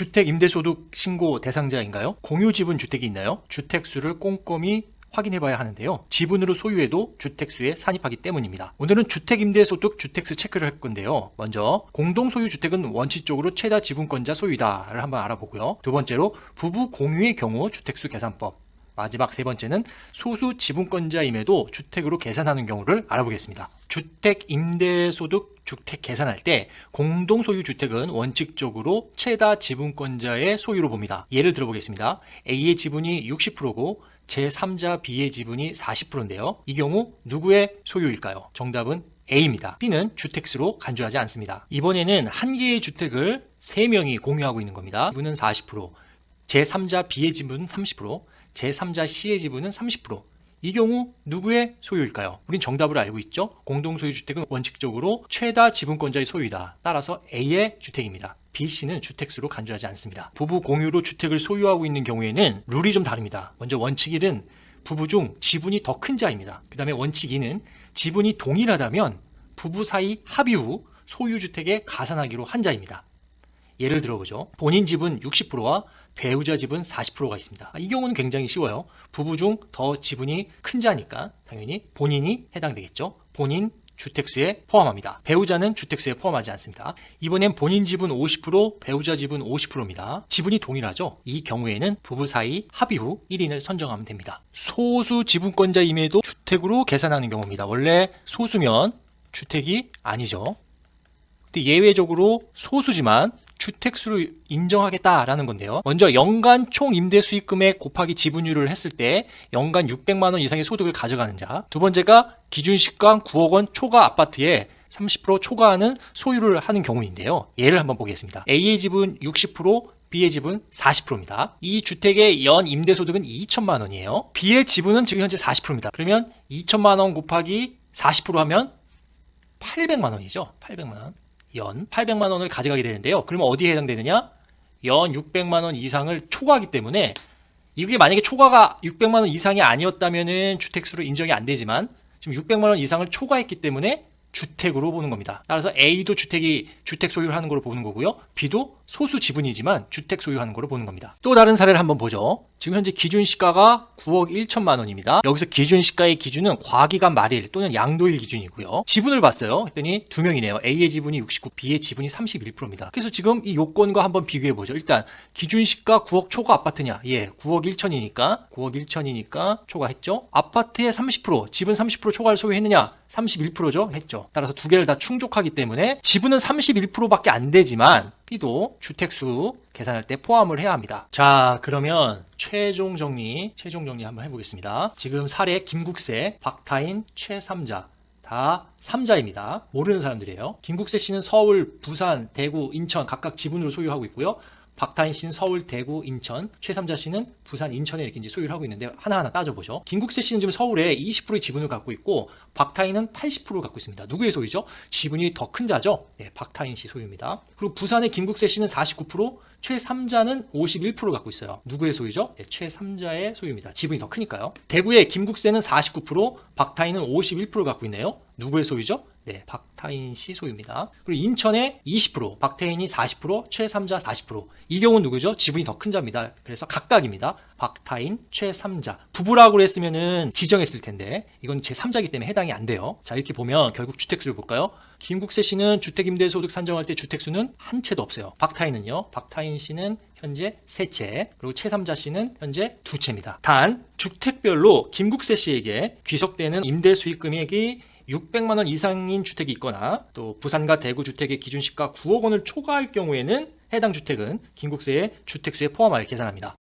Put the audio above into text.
주택 임대소득 신고 대상자인가요? 공유지분 주택이 있나요? 주택수를 꼼꼼히 확인해봐야 하는데요. 지분으로 소유해도 주택수에 산입하기 때문입니다. 오늘은 주택임대소득 주택수 체크를 할 건데요. 먼저 공동소유주택은 원칙적으로 최다 지분권자 소유다를 한번 알아보고요. 두 번째로 부부 공유의 경우 주택수 계산법, 마지막 세 번째는 소수 지분권자임에도 주택으로 계산하는 경우를 알아보겠습니다. 주택 임대소득 주택 계산할 때 공동소유 주택은 원칙적으로 최다 지분권자의 소유로 봅니다. 예를 들어보겠습니다. A의 지분이 60%고 제3자 B의 지분이 40%인데요. 이 경우 누구의 소유일까요? 정답은 A입니다. B는 주택수로 간주하지 않습니다. 이번에는 한 개의 주택을 3명이 공유하고 있는 겁니다. 지분은 40%, 제3자 B의 지분은 30%, 제3자 C의 지분은 30%. 이 경우 누구의 소유일까요? 우린 정답을 알고 있죠? 공동소유주택은 원칙적으로 최다 지분권자의 소유이다. 따라서 A의 주택입니다. B, C는 주택수로 간주하지 않습니다. 부부 공유로 주택을 소유하고 있는 경우에는 룰이 좀 다릅니다. 먼저 원칙 1은 부부 중 지분이 더 큰 자입니다. 그 다음에 원칙 2는 지분이 동일하다면 부부 사이 합의 후 소유주택에 가산하기로 한 자입니다. 예를 들어보죠. 본인 지분 60%와 배우자 지분 40%가 있습니다. 이 경우는 굉장히 쉬워요. 부부 중 더 지분이 큰 자니까 당연히 본인이 해당되겠죠. 본인 주택수에 포함합니다. 배우자는 주택수에 포함하지 않습니다. 이번엔 본인 지분 50%, 배우자 지분 50%입니다. 지분이 동일하죠. 이 경우에는 부부 사이 합의 후 1인을 선정하면 됩니다. 소수 지분권자임에도 주택으로 계산하는 경우입니다. 원래 소수면 주택이 아니죠. 근데 예외적으로 소수지만 주택수를 인정하겠다라는 건데요. 먼저 연간 총 임대 수익금액 곱하기 지분율을 했을 때 연간 600만 원 이상의 소득을 가져가는 자. 두 번째가 기준시가 9억 원 초과 아파트에 30% 초과하는 소유를 하는 경우인데요. 예를 한번 보겠습니다. A의 지분 60%, B의 지분 40%입니다. 이 주택의 연 임대소득은 2천만 원이에요. B의 지분은 지금 현재 40%입니다. 그러면 2천만 원 곱하기 40% 하면 800만 원이죠. 800만 원. 연 800만 원을 가져가게 되는데요. 그러면 어디에 해당되느냐? 연 600만 원 이상을 초과하기 때문에 이게 만약에 초과가 600만 원 이상이 아니었다면은 주택수로 인정이 안 되지만 지금 600만 원 이상을 초과했기 때문에 주택으로 보는 겁니다. 따라서 A도 주택 소유를 하는 걸로 보는 거고요. B도 소수 지분이지만 주택 소유하는 걸로 보는 겁니다. 또 다른 사례를 한번 보죠. 지금 현재 기준시가가 9억 1천만 원입니다. 여기서 기준시가의 기준은 과기간 말일 또는 양도일 기준이고요. 지분을 봤어요. 했더니 두 명이네요. A의 지분이 69, B의 지분이 31%입니다. 그래서 지금 이 요건과 한번 비교해 보죠. 일단 기준시가 9억 초과 아파트냐? 예, 9억 1천이니까 초과했죠. 아파트의 30%, 지분 30% 초과를 소유했느냐? 31%죠. 했죠. 따라서 두 개를 다 충족하기 때문에 지분은 31%밖에 안 되지만 B도 주택수 계산할 때 포함을 해야 합니다. 자, 그러면 최종 정리 한번 해보겠습니다. 지금 사례 김국세, 박타인, 최3자 다 3자입니다. 모르는 사람들이에요. 김국세 씨는 서울, 부산, 대구, 인천 각각 지분으로 소유하고 있고요. 박타인 씨는 서울, 대구, 인천, 최3자 씨는 부산, 인천에 이렇게 이제 소유를 하고 있는데 하나하나 따져보죠. 김국세 씨는 지금 서울에 20%의 지분을 갖고 있고 박타인은 80%를 갖고 있습니다. 누구의 소유죠? 지분이 더 큰 자죠? 네, 박타인 씨 소유입니다. 그리고 부산의 김국세 씨는 49%, 최3자는 51%를 갖고 있어요. 누구의 소유죠? 네, 최3자의 소유입니다. 지분이 더 크니까요. 대구의 김국세는 49%, 박타인은 51%를 갖고 있네요. 누구의 소유죠? 네, 박타인 씨 소유입니다. 그리고 인천의 20%, 박타인이 40%, 최3자 40%. 이 경우는 누구죠? 지분이 더 큰 자입니다. 그래서 각각입니다. 박타인, 최3자. 부부라고 했으면은 지정했을 텐데 이건 제3자이기 때문에 해당이 안 돼요. 자, 이렇게 보면 결국 주택수를 볼까요? 김국세 씨는 주택임대소득 산정할 때 주택수는 한 채도 없어요. 박타인은요? 박타인 씨는 현재 3채, 그리고 최3자 씨는 현재 2채입니다. 단 주택별로 김국세 씨에게 귀속되는 임대 수익 금액이 600만 원 이상인 주택이 있거나 또 부산과 대구 주택의 기준시가 9억 원을 초과할 경우에는 해당 주택은 김국세의 주택수에 포함하여 계산합니다.